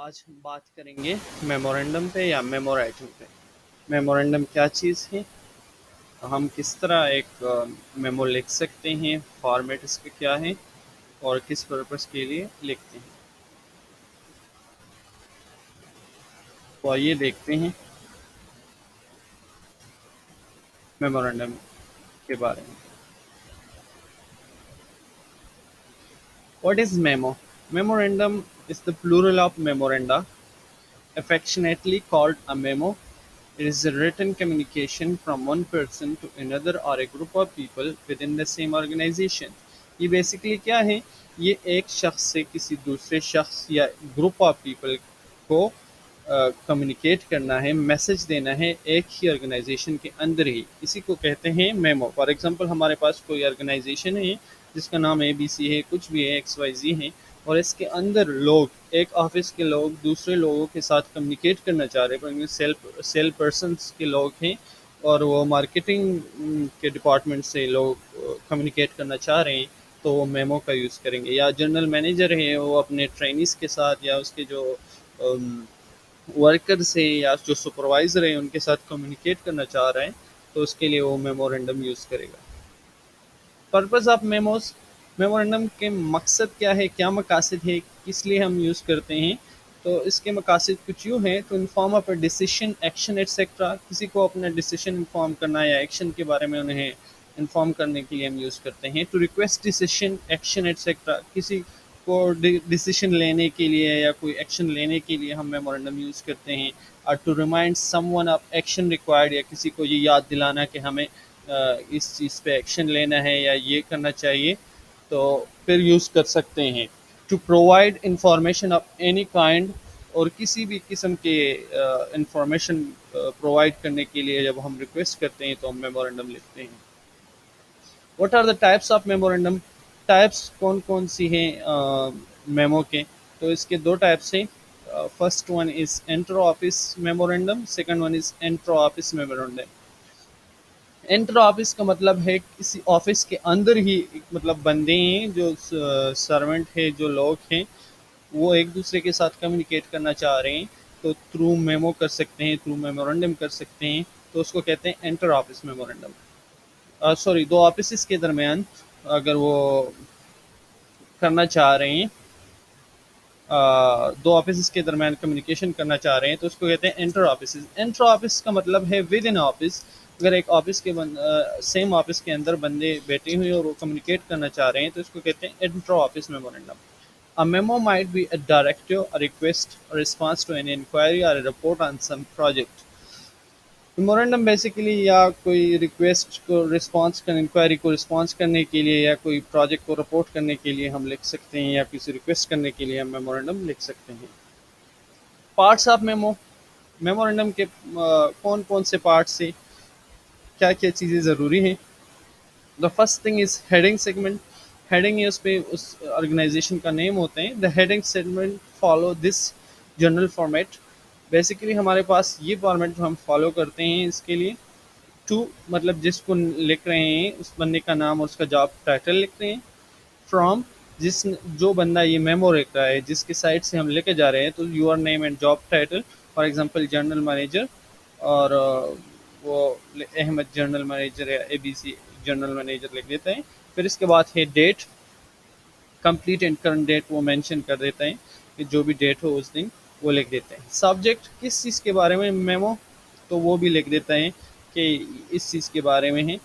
آج ہم بات کریں گے میمورنڈم پہ یا میمو رائٹنگ پہ۔ میمورنڈم کیا چیز ہے، ہم کس طرح ایک میمو لکھ سکتے ہیں، فارمیٹ اس کا کیا ہے اور کس پرپس کے لیے لکھتے ہیں، تو آئیے دیکھتے ہیں میمورنڈم کے بارے میں۔ What is memo? Memorandum is the plural of memoranda, affectionately called a memo. It is a written communication from one person to another or a group of people within the same organization. یہ basically کیا ہے، یہ ایک شخص سے کسی دوسرے شخص یا گروپ آف پیپل کو کمیونیکیٹ کرنا ہے، میسج دینا ہے ایک ہی آرگنائزیشن کے اندر ہی، اسی کو کہتے ہیں میمو۔ فار ایگزامپل ہمارے پاس کوئی آرگنائزیشن ہے جس کا نام اے بی سی ہے، کچھ بھی ہے، ایکس وائی زی ہے، اور اس کے اندر لوگ، ایک آفس کے لوگ دوسرے لوگوں کے ساتھ کمیونیکیٹ کرنا چاہ رہے ہیں، سیل پرسنس کے لوگ ہیں اور وہ مارکیٹنگ کے ڈپارٹمنٹ سے لوگ کمیونیکیٹ کرنا چاہ رہے ہیں، تو وہ میمو کا یوز کریں گے۔ یا جنرل مینیجر ہے، وہ اپنے ٹرینیز کے ساتھ یا اس کے جو ورکرز ہیں یا جو سپروائزر ہیں ان کے ساتھ کمیونیکیٹ کرنا چاہ رہے ہیں، تو اس کے لیے وہ میمورنڈم یوز کرے گا۔ پرپز آف میموز، میمورنڈم کے مقصد کیا ہے، کیا مقاصد ہے، کس لیے ہم یوز کرتے ہیں؟ تو اس کے مقاصد کچھ یوں ہیں: to inform of a decision, action etcetera, کسی کو اپنا ڈیسیشن انفارم کرنا یا ایکشن کے بارے میں انہیں انفارم کرنے کے لیے ہم یوز کرتے ہیں۔ To request decision, action etcetera, کسی کو ڈیسیشن لینے کے لیے یا کوئی ایکشن لینے کے لیے ہم میمورنڈم یوز کرتے ہیں۔ اور to remind someone of action required, یا کسی کو یہ یاد دلانا کہ ہمیں اس چیز پہ ایکشن لینا ہے یا یہ کرنا چاہیے، تو پھر یوز کر سکتے ہیں۔ To provide information of any kind, اور کسی بھی قسم کے انفارمیشن پرووائڈ کرنے کے لیے جب ہم ریکویسٹ کرتے ہیں تو ہم میمورنڈم لکھتے ہیں۔ What are the types of memorandum? Types کون کون سی ہیں میمو کے؟ تو اس کے دو ٹائپس ہیں۔ First one is inter office memorandum, second one is inter office memorandum. Inter office کا مطلب ہے کسی آفس کے اندر ہی، مطلب بندے ہیں جو سرونٹ ہے، جو لوگ ہیں، وہ ایک دوسرے کے ساتھ کمیونیکیٹ کرنا چاہ رہے ہیں، تو تھرو میمو کر سکتے ہیں، تھرو میمورنڈم کر سکتے ہیں، تو اس کو کہتے ہیں انٹر آفس میمورنڈم۔ سوری، دو آفیسز کے درمیان اگر وہ کرنا چاہ رہے ہیں، دو آفیسز کے درمیان کمیونیکیشن کرنا چاہ رہے ہیں، تو اس کو کہتے ہیں انٹر آفیسز۔ انٹر آفس کا مطلب ہے ود ان آفس، اگر ایک آفس کے سیم آفس کے اندر بندے بیٹھے ہوئے اور وہ کمیونیکیٹ کرنا چاہ رہے ہیں، تو اس کو کہتے ہیں inter office memorandum. A memo might be a directive, a request, a response to an inquiry, or a report on some project. Memorandum basically یا کوئی ریکویسٹ کو رسپانس کرنے، انکوائری کو رسپانس کرنے کے لیے، یا کوئی پروجیکٹ کو رپورٹ کرنے کے لیے ہم لکھ سکتے ہیں، یا کسی ریکویسٹ کرنے کے لیے ہم میمورنڈم لکھ سکتے ہیں۔ پارٹس آف میمو، میمورنڈم کے کون کون سے پارٹس ہیں، کیا کیا چیزیں ضروری ہیں؟ The first thing is heading segment. Heading ہے، اس پہ اس آرگنائزیشن کا نیم ہوتے ہیں۔ The heading segment follow this general format. Basically ہمارے پاس یہ فارمیٹ جو ہم فالو کرتے ہیں اس کے لیے، ٹو مطلب جس کو لکھ رہے ہیں اس بندے کا نام اور اس کا جاب ٹائٹل لکھتے ہیں۔ فرام، جو بندہ یہ میمو لکھ رہا ہے، جس کی سائٹ سے ہم لے کے جا رہے ہیں، تو your name and job title, for example general manager, اور وہ احمد جنرل مینیجر یا A B C general manager لکھ دیتے ہیں۔ پھر اس کے بعد ہے date, complete and current date وہ مینشن کر دیتے ہیں کہ جو بھی ڈیٹ ہو اس دن وہ لکھ دیتے ہیں۔ سبجیکٹ، کس چیز کے بارے میں میمو، تو وہ بھی لکھ دیتے ہیں کہ اس چیز کے بارے میں ہے۔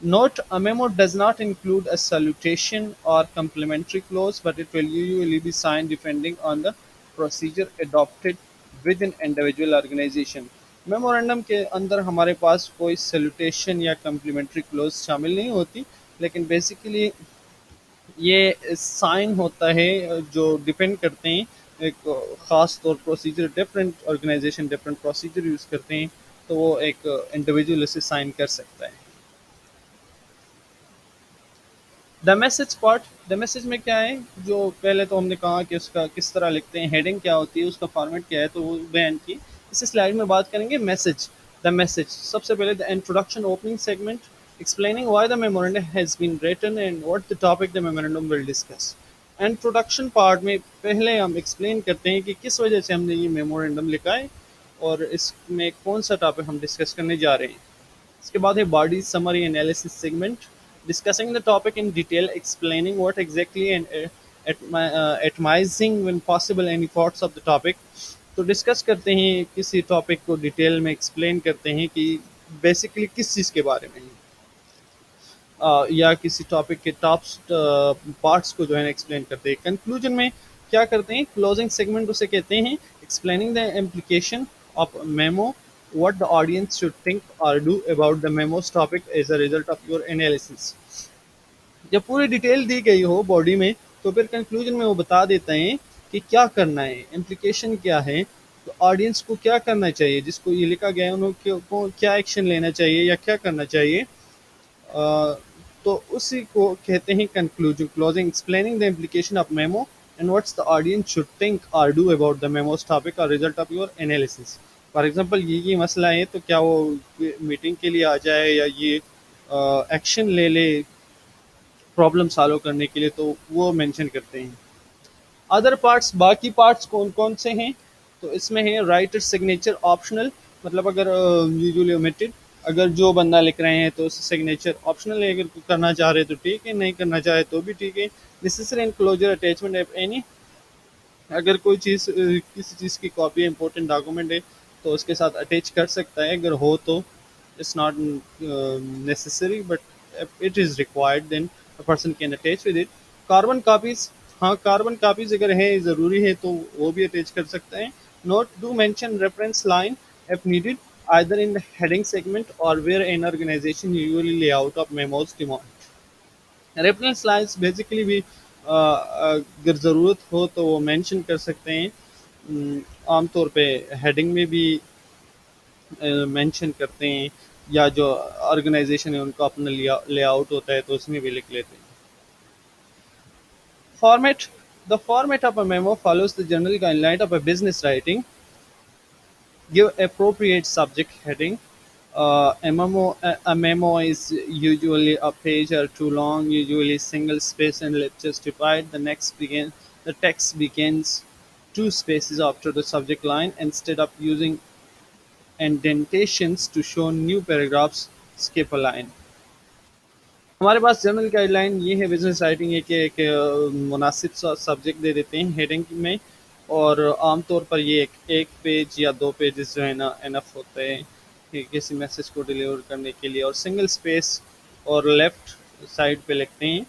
Note: A memo does not include a salutation or complimentary clause, but it will usually be signed depending on the procedure adopted within individual organization. Memorandum کے اندر ہمارے پاس کوئی سیلوٹیشن یا کمپلیمنٹری کلوز شامل نہیں ہوتی، لیکن بیسیکلی یہ سائن ہوتا ہے جو ڈپینڈ کرتے ہیں ایک خاص طور procedure, different organization different procedure use کرتے ہیں، تو وہ ایک انڈیویجول اسے سائن کر سکتا ہے۔ The message part, the message میں کیا ہے، جو پہلے تو ہم نے کہا کہ اس کا کس طرح لکھتے ہیں، ہیڈنگ کیا ہوتی ہے، اس کا فارمیٹ کیا ہے، تو وہ بیان کی۔ اس سلائڈ میں بات کریں گے میسج۔ دا میسج، سب سے پہلے the introduction opening segment explaining why the memorandum has been written and what the topic the memorandum will discuss. Introduction part میں پہلے ہم ایکسپلین کرتے ہیں کہ کس وجہ سے ہم نے یہ میمورینڈم لکھا ہے اور اس میں کون سا ٹاپک ہم ڈسکس کرنے جا رہے ہیں. اس کے بعد ہے body summary analysis segment discussing the topic in detail explaining what exactly and itemizing when possible any parts of the topic. تو ڈسکس کرتے ہیں کسی ٹاپک کو ڈیٹیل میں ایکسپلین کرتے ہیں کہ بیسیکلی کس چیز کے بارے میں ہے. یا کسی ٹاپک کے ٹاپ پارٹس کو جو ہے ایکسپلین کرتے ہیں. کنکلوژن میں کیا کرتے ہیں, کلوزنگ سیگمنٹ اسے کہتے ہیں, explaining the implication of memo, what the audience should think or do about the memo's topic as a result of your analysis. جب پوری ڈیٹیل دی گئی ہو باڈی میں تو پھر کنکلوژن میں وہ بتا دیتے ہیں کہ کیا کرنا ہے, امپلیکیشن کیا ہے, تو آڈینس کو کیا کرنا چاہیے, جس کو یہ لکھا گیا ہے انہوں کو کیا ایکشن لینا چاہیے یا کیا کرنا چاہیے. تو اسی کو کہتے ہیں conclusion, closing, explaining the implication of memo and what's the audience should think or do about the memos topic or result of your analysis. For example یہ مسئلہ ہے تو کیا وہ میٹنگ کے لیے آ جائے یا یہ ایکشن لے لے پرابلم سالو کرنے کے لیے, تو وہ مینشن کرتے ہیں. ادر پارٹس, باقی پارٹس کون کون سے ہیں, تو اس میں ہے رائٹر سگنیچر آپشنل, مطلب اگر یوزلی اومیٹڈ, اگر جو بندہ لکھ رہے ہیں تو سگنیچر آپشنل ہے, اگر کرنا چاہ رہے تو ٹھیک ہے, نہیں کرنا چاہے تو بھی ٹھیک ہے. Necessary enclosure attachment if any, اگر کوئی چیز کسی چیز کی کاپی امپورٹنٹ ڈاکومنٹ ہے تو اس کے ساتھ اٹیچ کر سکتا ہے, اگر ہو تو it's not necessary but it is required then a person can attach with it. Carbon copies, ہاں کاربن کاپیز اگر ہے ضروری ہے تو وہ بھی اٹیچ کر سکتا ہے. Not do mention reference line if needed either in the heading segment or where an organization usually lay out of memos demand. Reference lines basically بھی اگر ضرورت ہو تو وہ مینشن کر سکتے ہیں. عام طور پہ ہیڈنگ میں بھی مینشن کرتے ہیں, یا جو آرگنائزیشن ہے ان کا اپنا لے آؤٹ ہوتا ہے تو اس میں بھی لکھ لیتے ہیں. Format, the format of a memo follows the general guideline of a business writing. Give appropriate subject heading. A memo is usually a page or too long, usually single space and left justified. The text begins two spaces after the subject line. Instead of using indentations to show new paragraphs, skip a line. ہمارے پاس general guide line یہ ہے business writing ہے کہ ایک مناسب subject دے دیتے ہیں heading میں, اور عام طور پر یہ ایک پیج یا دو پیجز جو ہے نا انف ہوتے ہیں کہ کسی میسج کو ڈیلیور کرنے کے لیے, اور سنگل اسپیس اور لیفٹ سائڈ پہ لکھتے ہیں,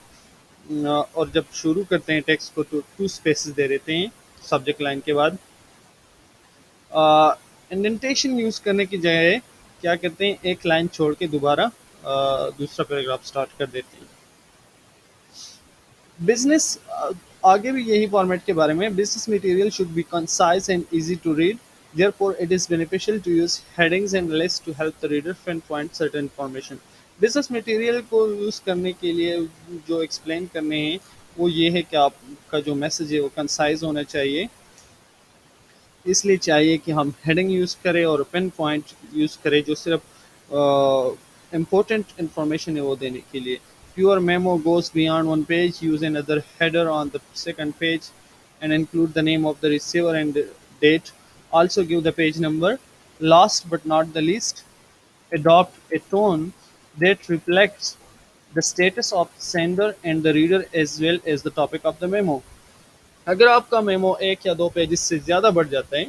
اور جب شروع کرتے ہیں ٹیکسٹ کو تو 2 اسپیسز دے دیتے ہیں سبجیکٹ لائن کے بعد. انڈینٹیشن یوز کرنے کی جگہ کیا کرتے ہیں, ایک لائن چھوڑ کے دوبارہ دوسرا پیراگراف سٹارٹ کر دیتے ہیں. بزنس, آگے بھی یہی فارمیٹ کے بارے میں, business material should be concise and easy to read, therefore it is beneficial to use headings and lists to help the reader pinpoint certain information. Business material کو یوز کرنے کے لیے جو ایکسپلین کرنے ہیں وہ یہ ہے کہ آپ کا جو میسج ہے وہ کنسائز ہونا چاہیے, اس لیے چاہیے کہ ہم ہیڈنگ یوز کریں اور پن پوائنٹ یوز کریں جو صرف امپورٹنٹ انفارمیشن ہے وہ دینے کے لیے. Your memo goes beyond one page. Use another header on the second page and include the name of the receiver and the date. Also give the page number. Last but not the least, adopt a tone that reflects the status of the sender and the reader as well as the topic of the memo. اگر آپ کا memo ایک یا دو pages سے زیادہ بڑھ جاتا ہے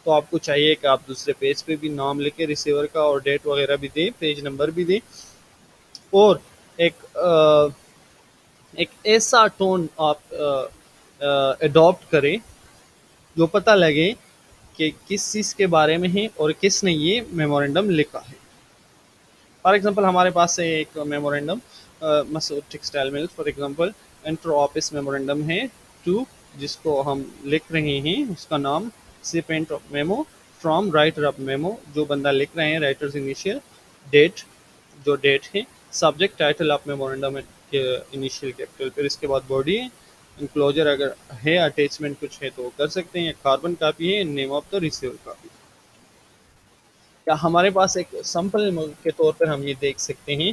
تو آپ کو چاہیے کہ آپ دوسرے پیج پہ بھی نام لکھیں, ریسیور کا اور ڈیٹ وغیرہ بھی دیں, پیج نمبر بھی دیں, اور ایک ایسا ٹون آپ اڈاپٹ کریں جو پتہ لگے کہ کس چیز کے بارے میں ہے اور کس نے یہ میمورینڈم لکھا ہے. فار ایگزامپل ہمارے پاس ہے ایک memorandum Masood textile mills, for example intra office memorandum ہے 2, جس کو ہم لکھ رہے ہیں, اس کا نام recipient of memo from writer of memo, جو بندہ لکھ رہے ہیں رائٹرز انیشیل, ڈیٹ جو ڈیٹ ہے, subject title of memorandum initial capital, پھر اس کے بعد باڈی ہے, انکلوجر اگر ہے اٹیچمنٹ کچھ ہے تو وہ کر سکتے ہیں, کاربن کاپی ہے, name of the receiver copy. یا ہمارے پاس ایک سمپل کے طور پر ہم یہ دیکھ سکتے ہیں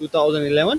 2011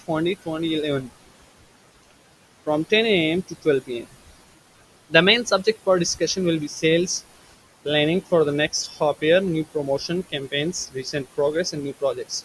2011 from 10 a.m. to 12 p.m. The main subject for discussion will be sales, planning for the next half year, new promotion campaigns, recent progress and new projects.